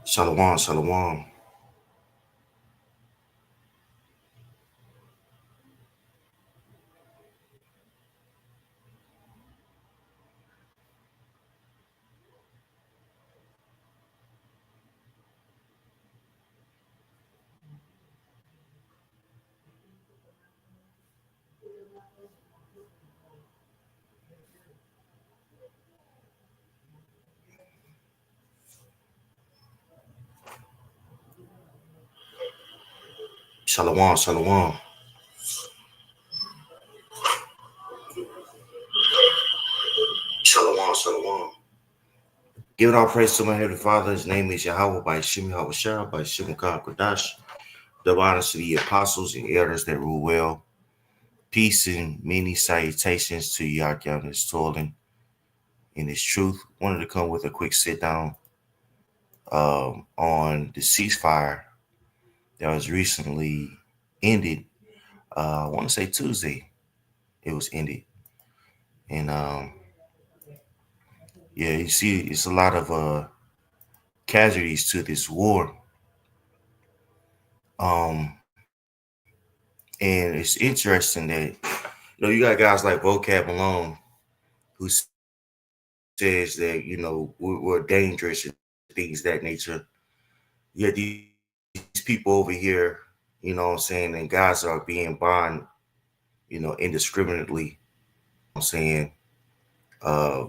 Shalom, shalom. Shalom, shalom. Shalom, shalom. Giving all praise to my Heavenly Father. His name is Yahweh by Shimmy Hawashah, by Shimon Kodash. Double honors to the apostles and elders that rule well. Peace and many salutations to Yakim that's toiling in his truth. Wanted to come with a quick sit down on the ceasefire that was recently ended. I want to say Tuesday it was ended. And yeah, you see, it's a lot of casualties to this war. Um, and it's interesting that you got guys like Vocab Malone who says that we're dangerous and things of that nature. Yet these people over here, what I'm saying, and guys are being bombed, indiscriminately. I'm saying, uh,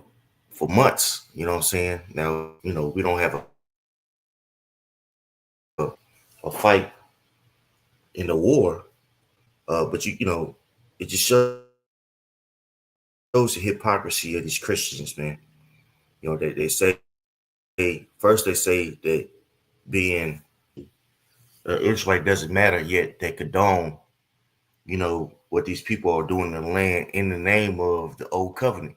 for months. You know what I'm saying. Now, we don't have a fight in the war, but it just shows the hypocrisy of these Christians, man. They say first they say that being Israelite doesn't matter, yet they condone, what these people are doing in the land in the name of the old covenant.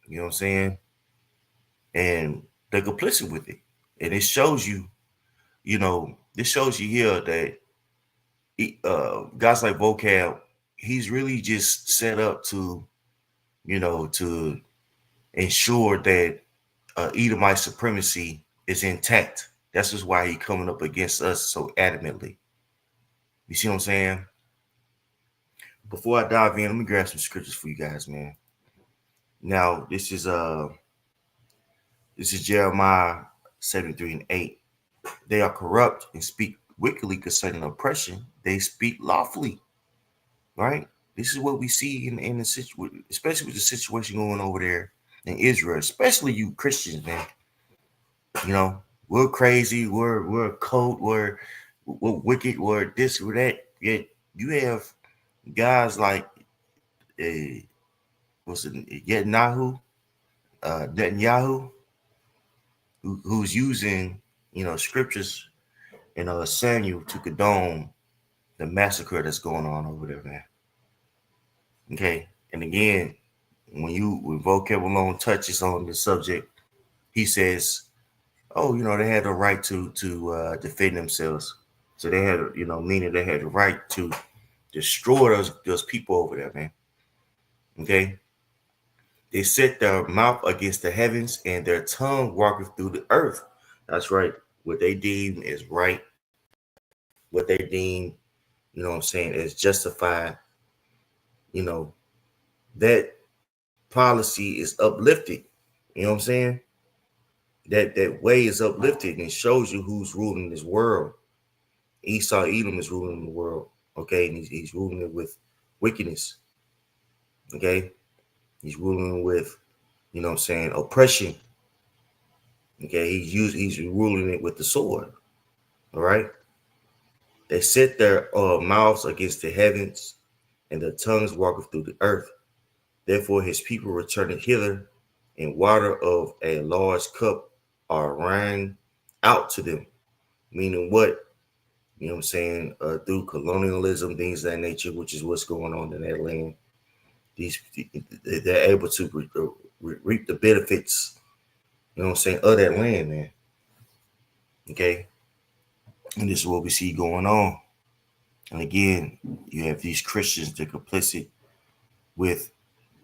You know what I'm saying? And they're complicit with it. And it shows you, this shows you here that guys like Vocab, he's really just set up to, to ensure that Edomite supremacy is intact. That's just why he's coming up against us so adamantly. You see what I'm saying? Before I dive in, let me grab some scriptures for you guys, man. Now, this is Jeremiah 73:8. They are corrupt and speak wickedly concerning oppression. They speak lawfully, right? This is what we see in the situation, especially with the situation going over there in Israel, especially you Christians, man. We're crazy, we're a cult, we're wicked, we're this, we're that. Yet you have guys like what's it, Netanyahu, who's using scriptures in Samuel to condone the massacre that's going on over there, man. Okay, and again, when Vocab alone touches on the subject, he says, "Oh, they had the right to defend themselves." So they had, meaning they had the right to destroy those people over there, man. Okay, they set their mouth against the heavens and their tongue walketh through the earth. That's right. What they deem is right, what they deem, what I'm saying, is justified, you know, that policy is uplifted. You know what I'm saying? That way is uplifted and it shows you who's ruling this world. Esau Edom is ruling the world. Okay, and he's ruling it with wickedness. Okay, he's ruling with, what I'm saying, oppression. Okay, he's ruling it with the sword. All right. They set their mouths against the heavens, and their tongues walketh through the earth. Therefore, his people returned hither, and water of a large cup are ran out to them. Meaning what? You know what I'm saying? Through colonialism, things of that nature, which is what's going on in that land. They're able to reap the benefits, you know what I'm saying, of that land, man. Okay. And this is what we see going on. And again, you have these Christians that are complicit with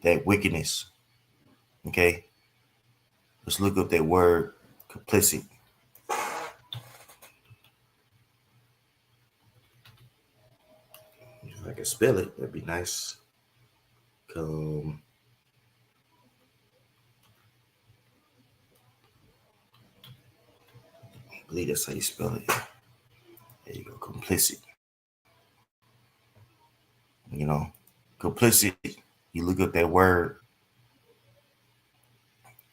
that wickedness. Okay. Let's look up that word Complicit. If I can spell it, that'd be nice. Com- I believe that's how you spell it. There you go, complicit. You know, complicit. You look up that word.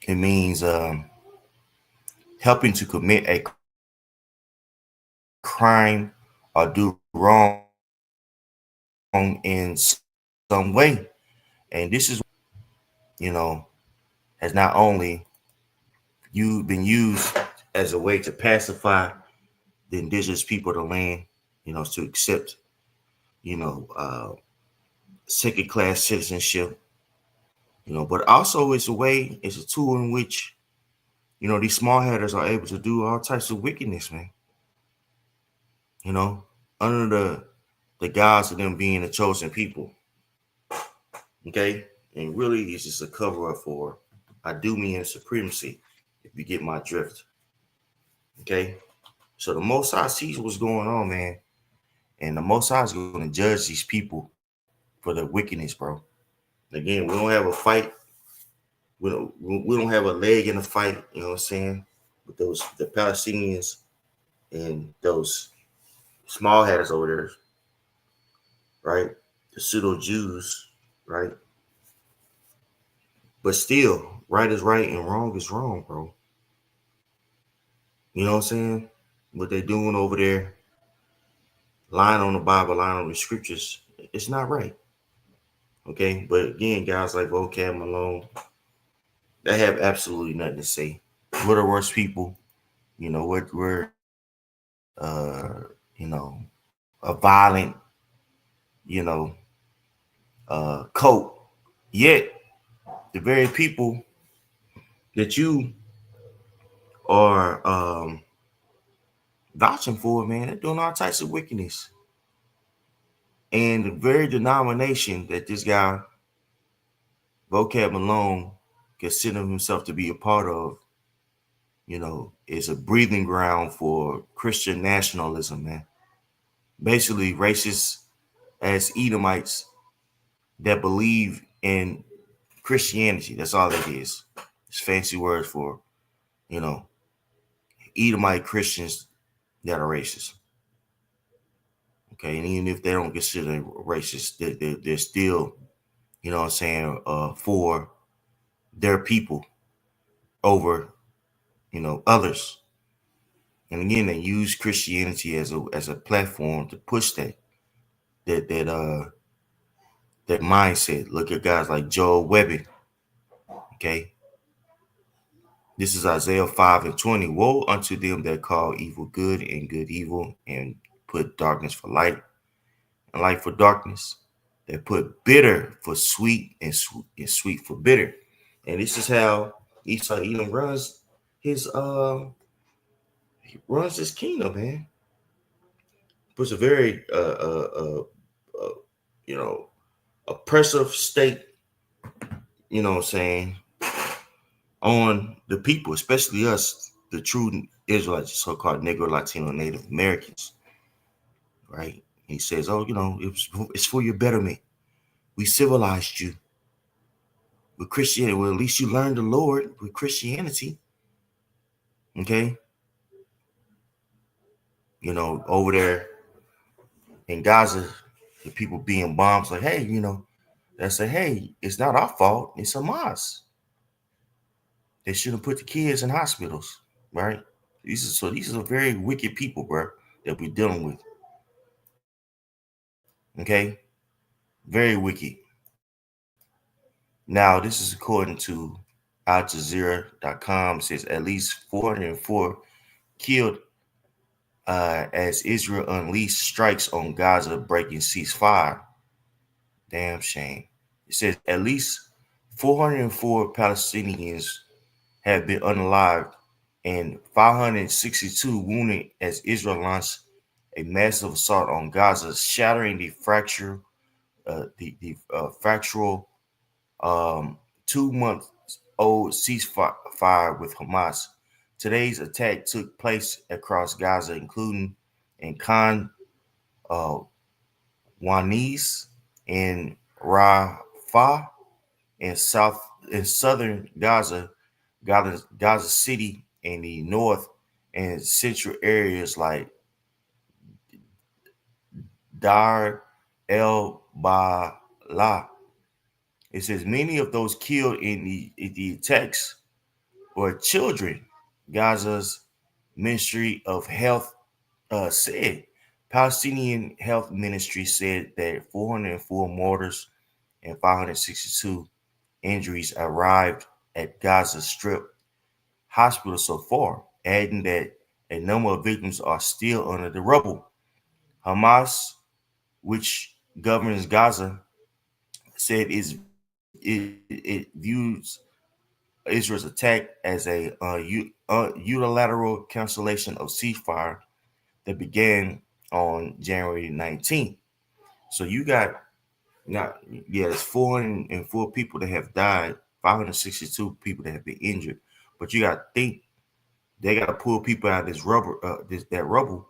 It means helping to commit a crime or do wrong in some way. And this is, you know, has not only been used as a way to pacify the indigenous people of the land, to accept, you know, uh, second class citizenship, but also it's a tool in which, these small headers are able to do all types of wickedness, man, you know, under the guise of them being the chosen people. Okay. And really, it's just a cover up for Idumean supremacy, if you get my drift. Okay. So the Most High sees what's going on, man. And the Most High is going to judge these people for their wickedness, bro. Again, we don't have a fight. We don't have a leg in the fight, you know what I'm saying? With the Palestinians and those small hatters over there, right? The pseudo Jews, right? But still, right is right and wrong is wrong, bro. You know what I'm saying? What they're doing over there, lying on the Bible, lying on the scriptures, it's not right. Okay. But again, guys like Vocab Malone, they have absolutely nothing to say. We're the worst people. We're you know, a violent, you know, cult. Yet the very people that you are vouching for, man, they're doing all types of wickedness. And the very denomination that this guy, Vocab Malone, consider himself to be a part of, is a breathing ground for Christian nationalism, man. Basically, racist as Edomites that believe in Christianity. That's all it is. It's fancy words for, you know, Edomite Christians that are racist. Okay, and even if they don't consider racist, they're still, what I'm saying, for their people over, others. And again, they use Christianity as a platform to push that that uh that mindset. Look at guys like Joel Webbing. Okay, this is Isaiah 5:20. Woe unto them that call evil good and good evil, and put darkness for light and light for darkness. They put bitter for sweet and sweet for bitter. And this is how Esau Edom his he runs his kingdom, man. Puts a very uh you know oppressive state, what I'm saying, on the people, especially us, the true Israelites, so-called Negro, Latino, Native Americans, right? He says, oh, it's for your betterment. We civilized you with Christianity. Well, at least you learned the Lord with Christianity, okay? Over there in Gaza, the people being bombed, like, hey, they say, hey, it's not our fault, it's Hamas. They shouldn't put the kids in hospitals, right? These are very wicked people, bro, that we're dealing with. Okay, very wicked. Now, this is according to Al Jazeera.com. Says at least 404 killed as Israel unleashed strikes on Gaza, breaking ceasefire. Damn shame. It says at least 404 Palestinians have been unalived and 562 wounded as Israel launched a massive assault on Gaza, shattering the fractural 2 month old ceasefire with Hamas. Today's attack took place across Gaza, including in Khan uh, Wanis in Rafah in southern Gaza City in the north and central areas like Dar el Balah. It says many of those killed in the attacks were children. Gaza's Ministry of Health said. Palestinian Health Ministry said that 404 mortars and 562 injuries arrived at Gaza Strip hospital so far, adding that a number of victims are still under the rubble. Hamas, which governs Gaza, said it views Israel's attack as a unilateral cancellation of ceasefire that began on January 19th. So you got not yeah, it's 404 people that have died, 562 people that have been injured. But you got to think they got to pull people out of this that rubble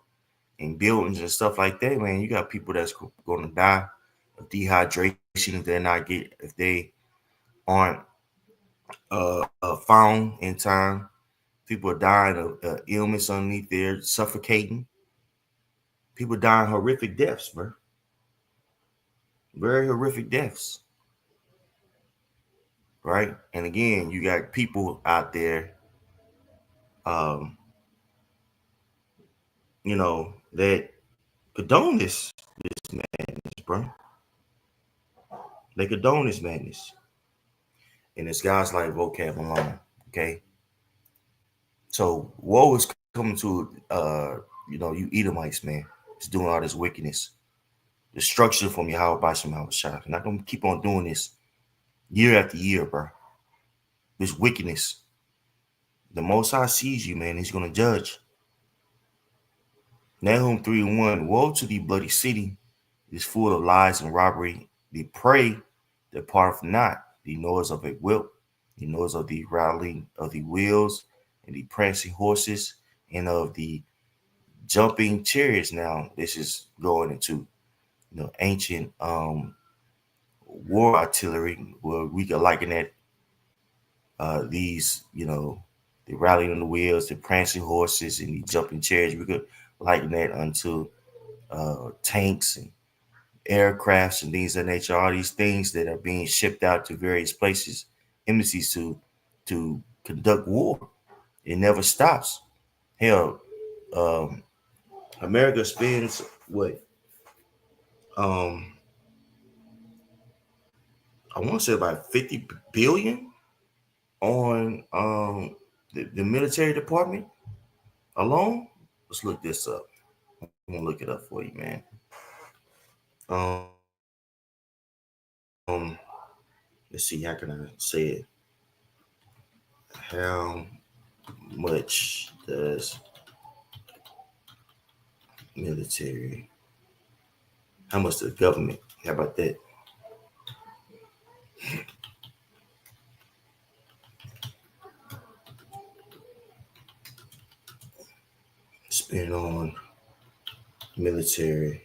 and buildings and stuff like that. Man, you got people that's going to die of dehydration if they aren't found in time. People are dying of illness underneath there, suffocating. People dying horrific deaths, bro. Very horrific deaths, right? And again, you got people out there, um, that condone this madness, bro. They condone this madness, and it's guys like Vocab alone. Okay, so woe is coming to you Edomites, man. It's doing all this wickedness, destruction from Yahweh by Shema Shah. And I'm gonna keep on doing this year after year, bro. This wickedness. The Most High sees you, man. He's gonna judge. Nahum 3:1. Woe to the bloody city! It is full of lies and robbery. The prey departeth not. The noise of a whip, the noise of the rattling of the wheels, and the prancing horses, and of the jumping chariots. Now, this is going into ancient war artillery, where we could liken that these, the rallying on the wheels, the prancing horses, and the jumping chariots. We could liken that unto tanks and aircrafts and things of that nature. All these things that are being shipped out to various places, embassies to conduct war. It never stops. Hell, um, America spends what? Um, I want to say about 50 billion on the military department alone. Let's look this up. I'm gonna look it up for you, man. Um, let's see. How can I say it? How much does military? How much does government? How about that? Spend on military.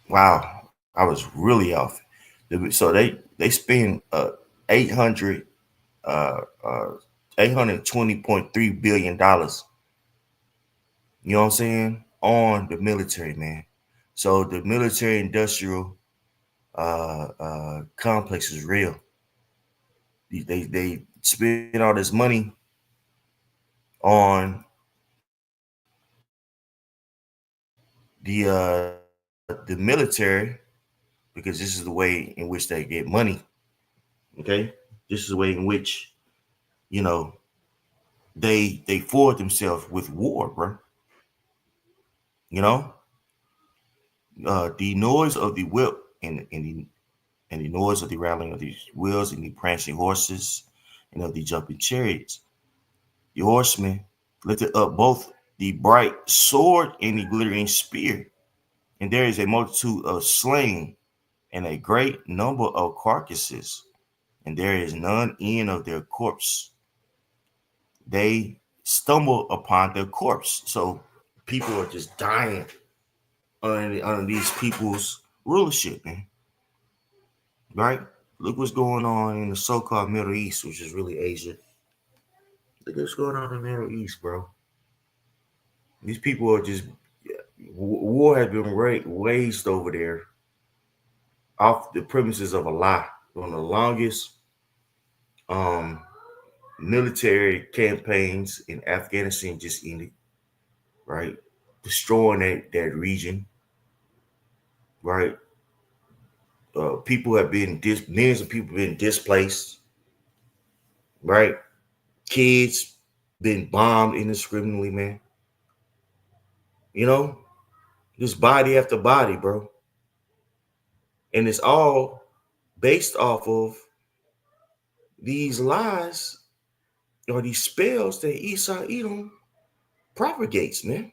Wow, I was really off. So they spend 800 uh 820.3 billion dollars. You know what I'm saying, on the military, man. So the military industrial complex is real. They spend all this money on the military because this is the way in which they get money. Okay, this is the way in which you know they forward themselves with war, bro. You know, the noise of the whip and the noise of the rattling of the wheels and the prancing horses and of the jumping chariots. The horsemen lifted up both the bright sword and the glittering spear, and there is a multitude of slain and a great number of carcasses. and there is none end of their corpse. They stumble upon their corpse. So people are just dying under these people's rulership, man. Right? Look what's going on in the so-called Middle East, which is really Asia. Look what's going on in the Middle East, bro. These people are just war has been waged over there off the premises of a lie. One of the longest um military campaigns in Afghanistan just ended, right? Destroying that region, right? People have been millions of people been displaced, right? Kids been bombed indiscriminately, man. You know, just body after body, bro. And it's all based off of these lies or these spells that Esau Edom propagates, man.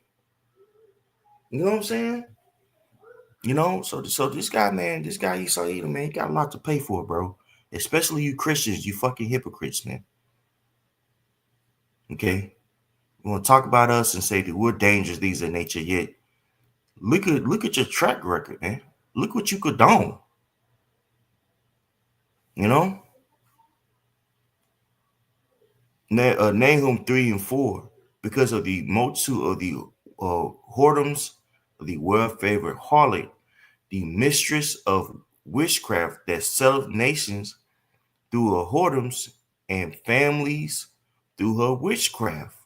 You know what I'm saying? So this guy, man, this guy Esau Edom, man, he got a lot to pay for, bro. Especially you Christians, you fucking hypocrites, man. Okay? You want to talk about us and say that we're dangerous, these in nature, yet look at your track record, man. Look what you condone. You know? Nahum 3 and 4, because of the multitude of the whoredoms of the well-favored harlot, the mistress of witchcraft that selleth nations through her whoredoms and families through her witchcraft.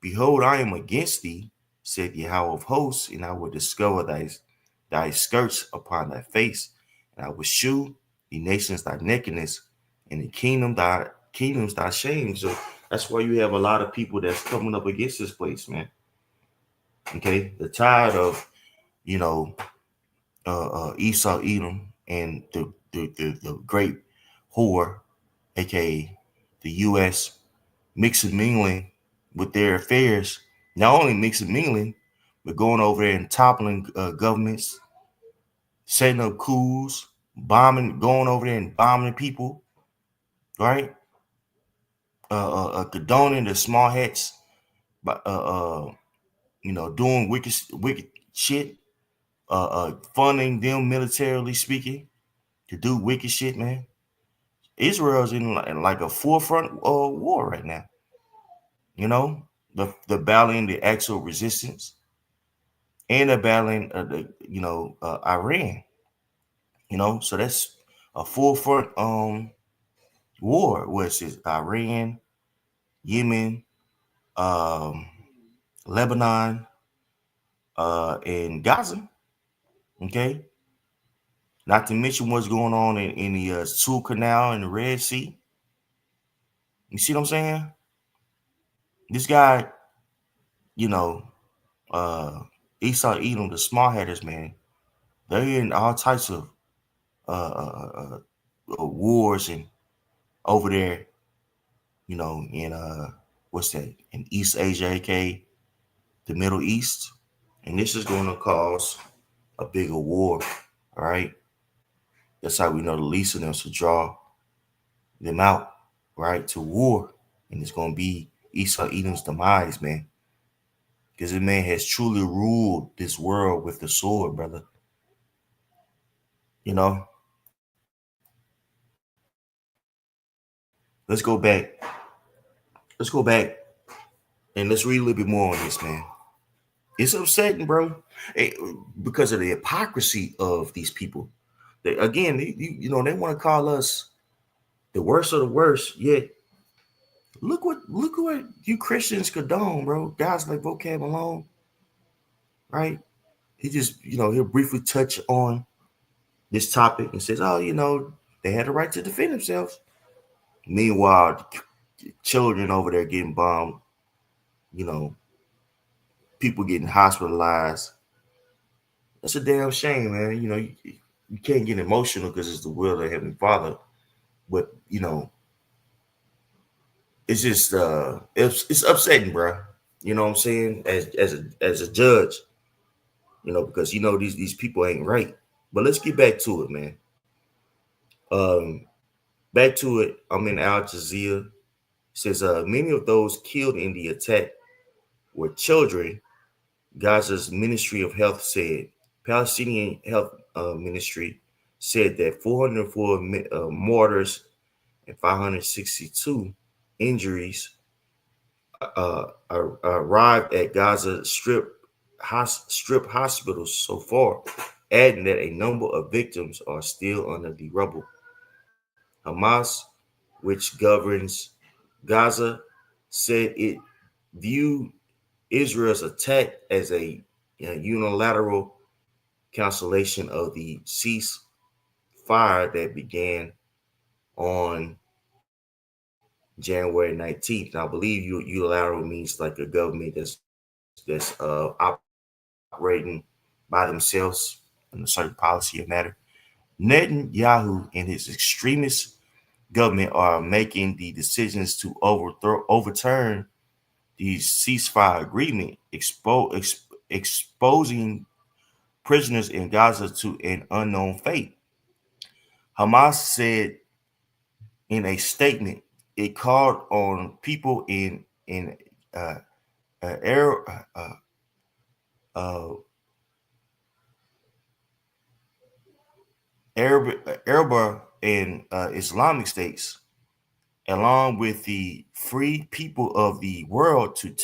Behold, I am against thee, said Yahweh of hosts, and I will discover thy skirts upon thy face, and I will shew the nations thy nakedness, and the kingdoms thy shame. So that's why you have a lot of people that's coming up against this place, man. Okay, they're tired of you know Esau Edom and the great whore, aka the U.S. mixing mingling with their affairs. Not only mixing mingling, but going over there and toppling governments, setting up coups, bombing, going over there and bombing people, right? Condoning the small hats, but doing wicked shit, funding them militarily speaking to do wicked shit, man. Israel's in like a forefront war right now. You know, the battling the actual resistance and the battling the Iran. So that's a full front war, which is Iran, Yemen, um, Lebanon, and Gaza. Okay, not to mention what's going on in the Suez Canal and the Red Sea. You see what I'm saying? This guy, you know, uh, Esau Edom, the small headers, man, they're in all types of wars and over there, in what's that, in East Asia, aka the Middle East, and this is going to cause a bigger war. All right, that's how we know the least of them to draw them out, right, to war, and it's going to be Esau Edom's demise, man, because the man has truly ruled this world with the sword, brother. You know, let's go back. Let's go back and let's read a little bit more on this, man. It's upsetting, bro, because of the hypocrisy of these people. Again, they want to call us the worst of the worst. Yet, look what you Christians condone, bro. Guys like Vocab Malone, right? He just, he'll briefly touch on this topic and says, oh, they had a right to defend themselves. Meanwhile, children over there getting bombed, you know, people getting hospitalized. That's a damn shame, man. You can't get emotional because it's the will of the Heavenly Father. But it's just it's upsetting, bro. You know what I'm saying? As a judge, because these people ain't right. But let's get back to it, man. Um, back to it. I'm in Al Jazeera. Says many of those killed in the attack were children. Gaza's Ministry of Health said. Palestinian Health Ministry said that 404 mortars and 562 injuries arrived at Gaza Strip hospitals so far, adding that a number of victims are still under the rubble. Hamas, which governs Gaza, said it viewed Israel's attack as a unilateral cancellation of the ceasefire that began on January 19th. And I believe unilateral means like a government that's operating by themselves in a certain policy of matter. Netanyahu and his extremist government are making the decisions to overturn the ceasefire agreement, exposing prisoners in Gaza to an unknown fate. Hamas said in a statement it called on people in uh, Arab, uh, Arab and Islamic states, along with the free people of the world, to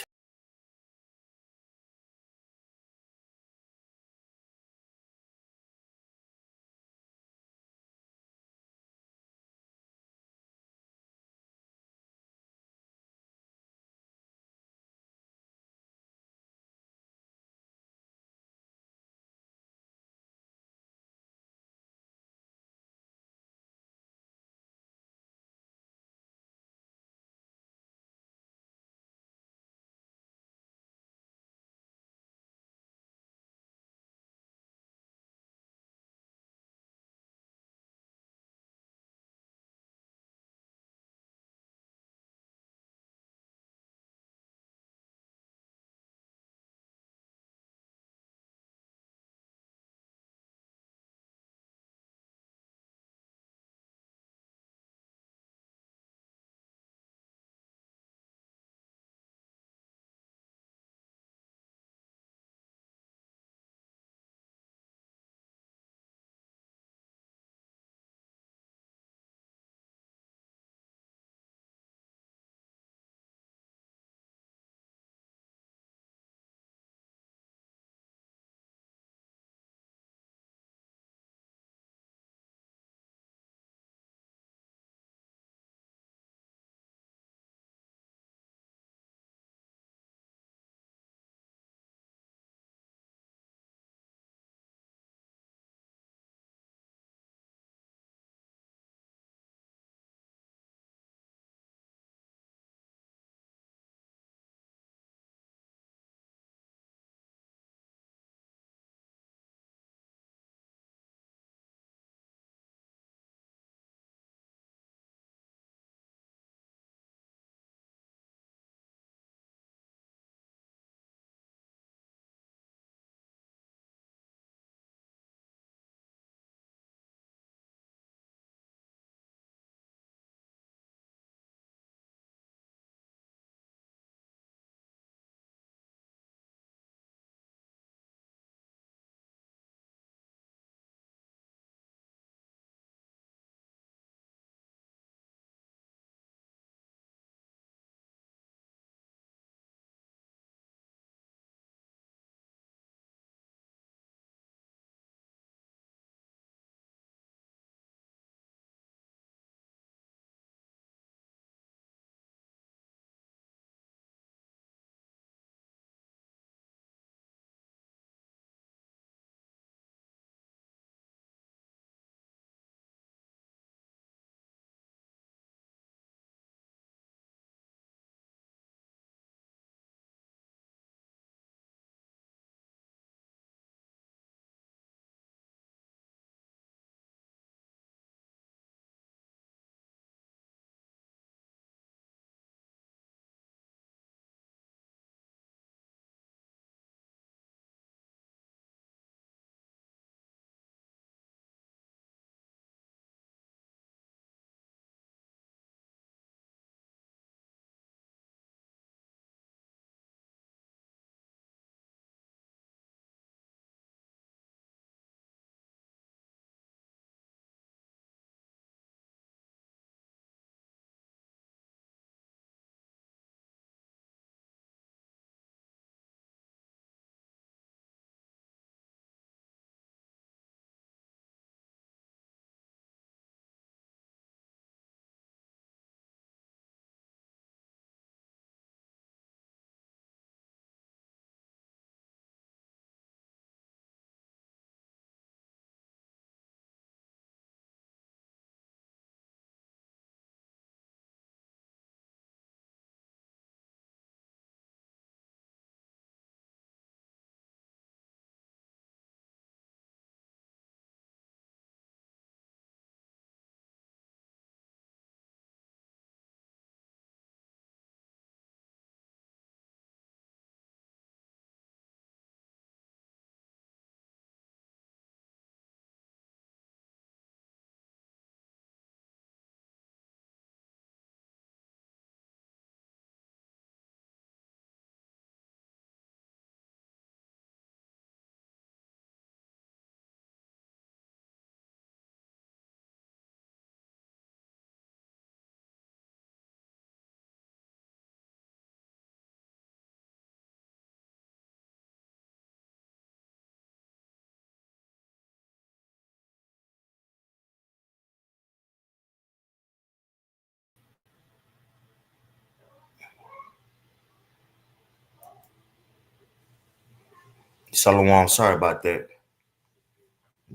Shalom, sorry about that.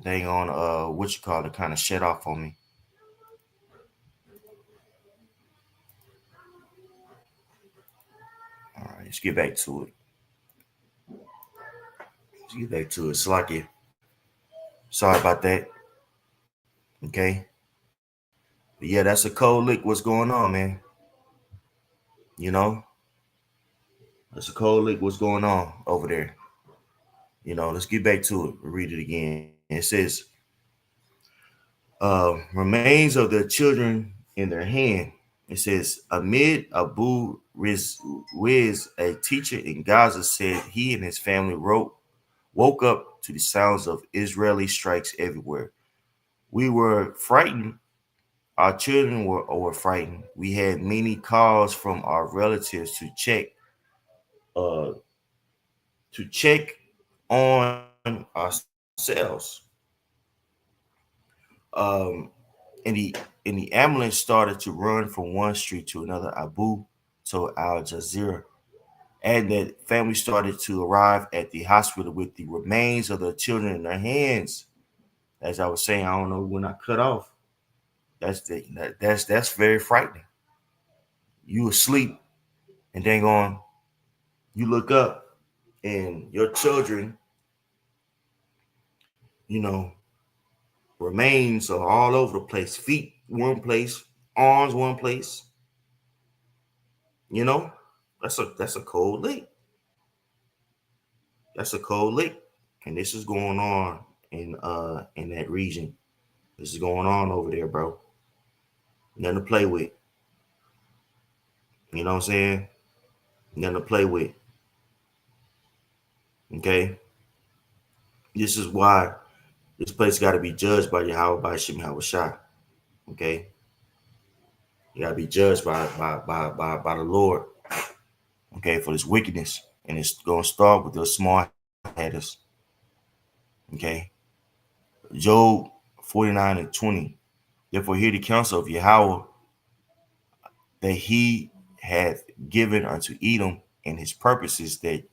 Dang on what you call it kind of shut off on me. All right, let's get back to it. Let's get back to it. Slacky. Sorry about that. Okay. But yeah, that's a cold lick. What's going on, man? You know? That's a cold lick. What's going on over there? Let's get back to it. We'll read it again. It says, remains of their children in their hand. It says, Amid Abu Riz, a teacher in Gaza, said he and his family woke up to the sounds of Israeli strikes everywhere. We were frightened. Our children were frightened. We had many calls from our relatives uh, to check on ourselves. Um, and the ambulance started to run from one street to another, Abu to Al Jazeera, and the family started to arrive at the hospital with the remains of the children in their hands. As I was saying, I don't know when I cut off. That's very frightening. You asleep and dang on, you look up and your children, you know, remains are all over the place. Feet one place, arms one place. You know, that's a cold lick. That's a cold lick, and this is going on in that region. This is going on over there, bro. Nothing to play with. You know what I'm saying? Nothing to play with. Okay. This is why this place got to be judged by Yahweh by Shem Shah. Okay. You got to be judged by the Lord. Okay, for this wickedness, and it's gonna start with those small headers. Okay. Job 49:20. Therefore, hear the counsel of Yahweh that he hath given unto Edom, and his purposes that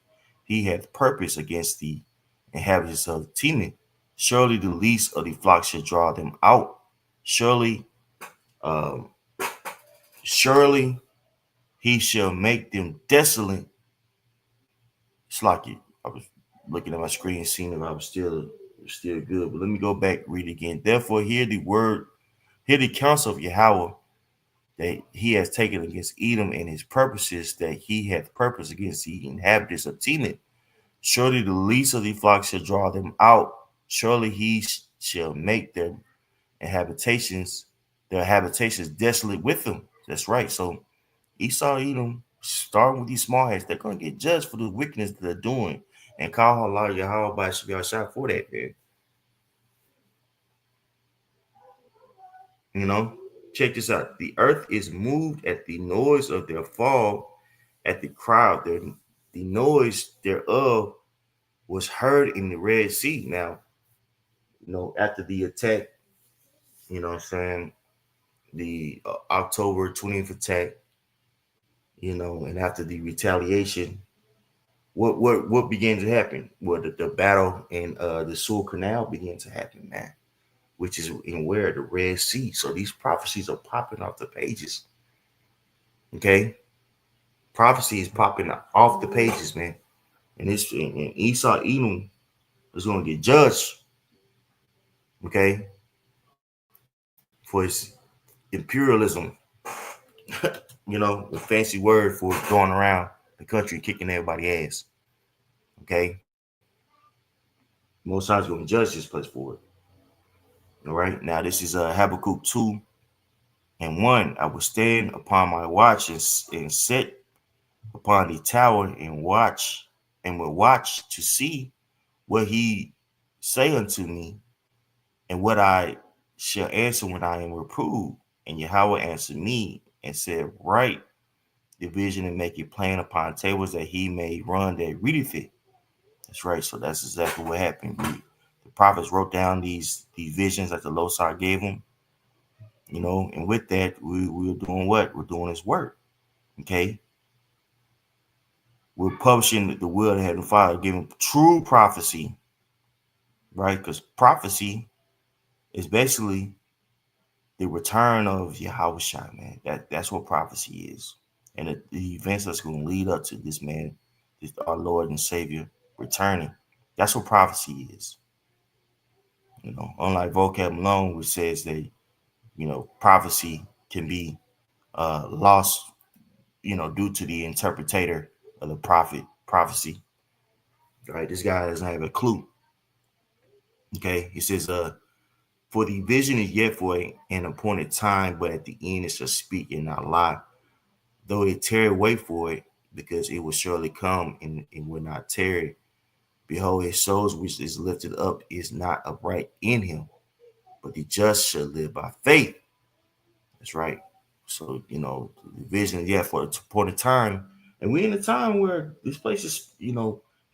he hath purposed against the inhabitants of Teman. Surely the least of the flock shall draw them out. Surely, um, surely he shall make them desolate. It's like it. I was looking at my screen, seeing if I was still good. But let me go back, read it again. Therefore, hear the counsel of Yahweh that he has taken against Edom, and his purposes that he hath purposed against the inhabitants of Teman. Surely the least of the flock shall draw them out. Surely he shall make their habitations desolate with them. That's right. So Esau, Edom, starting with these small heads, they're going to get judged for the wickedness that they're doing. And call Allah Yahweh by Shabbat for that, man. You know, check this out. The earth is moved at the noise of their fall, at the crowd. The noise thereof was heard in the Red Sea. Now, after the attack, what I'm saying, the October 20th attack, and after the retaliation, what began to happen? Well, the battle in the Suez Canal began to happen, man, which is in where the Red Sea. So these prophecies are popping off the pages. Okay, prophecy is popping off the pages, man, and Esau Edom is going to get judged. Okay, for his imperialism, the fancy word for going around the country kicking everybody's ass. Okay, most times going to judge this place for it. All right, now this is Habakkuk 2:1. I will stand upon my watch and sit upon the tower and will watch to see what he say unto me, and what I shall answer when I am reproved. And Yahweh answered me and said, write the vision and make it plain upon tables, that he may run that readeth it. That's right. So that's exactly what happened. The prophets wrote down these visions that the Losar gave them, and with that, we're doing what? We're doing his work. Okay. We're publishing the will of the Heavenly Father, giving true prophecy, right? Because prophecy is basically the return of Yahweh Shai, man. That's what prophecy is. And the events that's going to lead up to this man, this, our Lord and Savior, returning. That's what prophecy is. Unlike vocab alone, which says that, prophecy can be lost, due to the interpreter of the prophecy. Right? This guy doesn't have a clue. Okay. He says, for the vision is yet for an appointed time, but at the end it shall speak and not lie. Though it tarry, wait for it, because it will surely come and it will not tarry. Behold, his soul which is lifted up is not upright in him, but the just shall live by faith. That's right. So, the vision is yet for an appointed time. And we're in a time where this place is,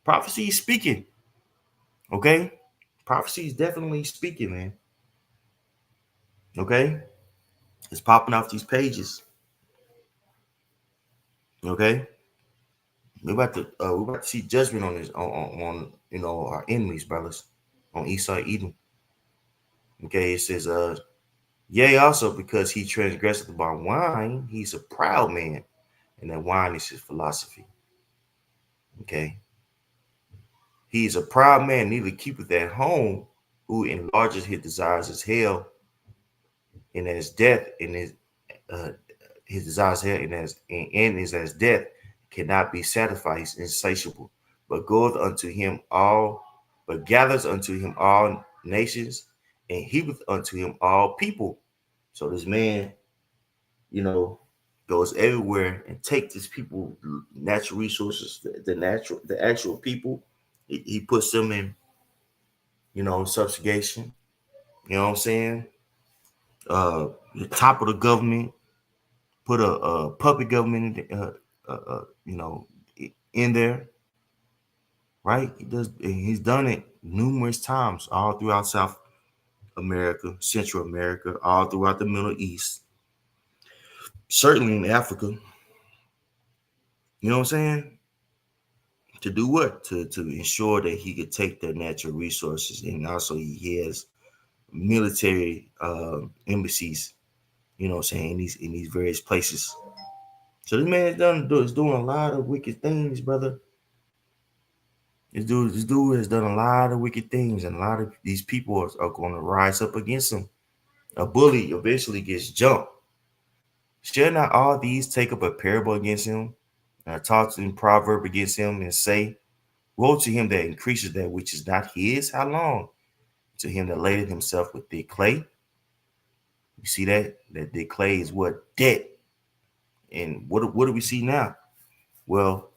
prophecy is speaking. Okay? Prophecy is definitely speaking, man. Okay? It's popping off these pages. Okay? We're about to see judgment on this on our enemies, brothers, on Esau, Edom. Okay, it says, yea, also because he transgressed upon wine, he's a proud man, and that wine is his philosophy. Okay. He is a proud man, neither keepeth at home, who enlarges his desires as hell, and as death, and his desires hell, and is as death, cannot be satisfied. He's insatiable, but goeth unto him all, but gathers unto him all nations, and heapeth unto him all people. So this man, goes everywhere and takes these people, natural resources, the actual people. He puts them in, subjugation. You know what I'm saying? The top of the government, put a puppet government, in there, right? He's done it numerous times all throughout South America, Central America, all throughout the Middle East, certainly in Africa. You know what I'm saying? To do what? To ensure that he could take their natural resources, and also he has military embassies. You know what I'm saying, in these various places. So this man is doing a lot of wicked things, brother. This dude has done a lot of wicked things, and a lot of these people are going to rise up against him. A bully eventually gets jumped. Shall not all these take up a parable against him, and talk in proverb against him, and say, woe to him that increases that which is not his? How long? To him that ladeth himself with thick clay. You see that? That thick clay is what? Debt. And what do we see now? Well,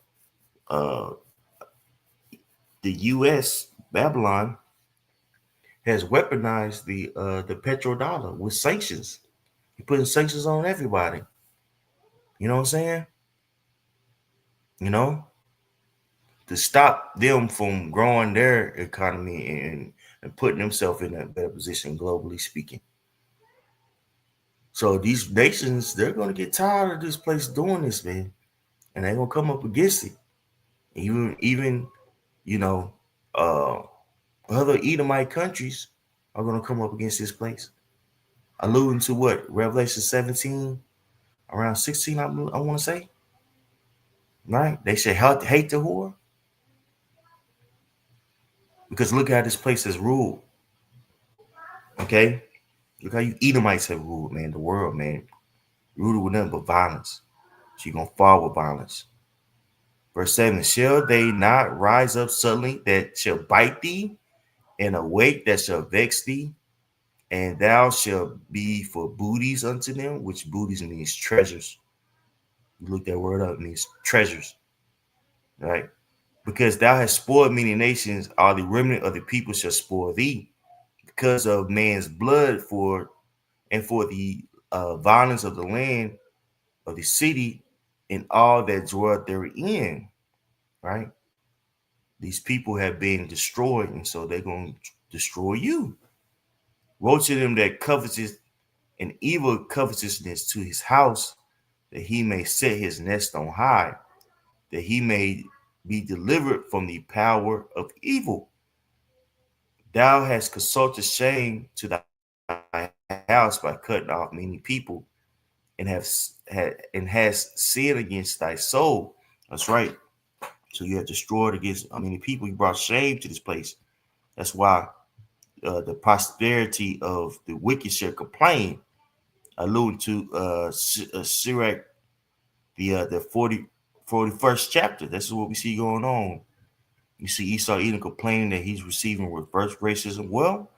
the U.S., Babylon, has weaponized the petrodollar with sanctions. You're putting sanctions on everybody. You know what I'm saying? You know, to stop them from growing their economy and putting themselves in a better position, globally speaking. So these nations, they're going to get tired of this place doing this, man, and they're going to come up against it. Even you know, uh, other Edomite countries are going to come up against this place. Alluding to what? Revelation 17, around 16, I want to say. Right? They should hate the whore. Because look how this place is ruled. Okay? Look how you Edomites have ruled, man. The world, man. Ruled with nothing but violence. So you're going to fall with violence. Verse 7, shall they not rise up suddenly that shall bite thee, and awake that shall vex thee? And thou shalt be for booties unto them, which booties means treasures. You look that word up, it means treasures. Right? Because thou hast spoiled many nations, all the remnant of the people shall spoil thee, because of man's blood for the violence of the land of the city and all that dwell therein. Right? These people have been destroyed, and so they're going to destroy you. Woe to them that coveteth an evil covetousness to his house, that he may set his nest on high, that he may be delivered from the power of evil. Thou hast consulted shame to thy house by cutting off many people, and has sinned against thy soul. That's right. So you have destroyed against many people. You brought shame to this place. That's why the prosperity of the wicked shall complain, alluding to Sirach, the 41st chapter. This is what we see going on. You see Esau even complaining that he's receiving reverse racism. Well,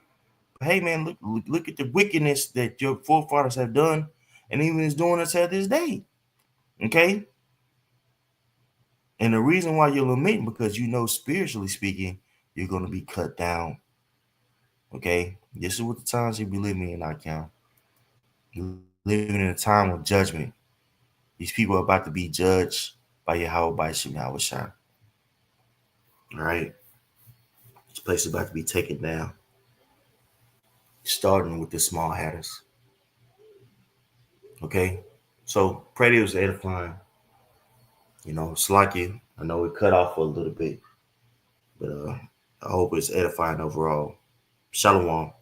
hey man, look at the wickedness that your forefathers have done, and even is doing us at this day. Okay, and the reason why you're lamenting because you know spiritually speaking, you're going to be cut down. Okay, this is what the times you be living in, I count. You're living in a time of judgment. These people are about to be judged by Yahweh by Shemawashah. All right, this place is about to be taken down, starting with the small hatters. Okay, so pray that it was edifying. Slacky. I know we cut off for a little bit, but I hope it's edifying overall. Shalom.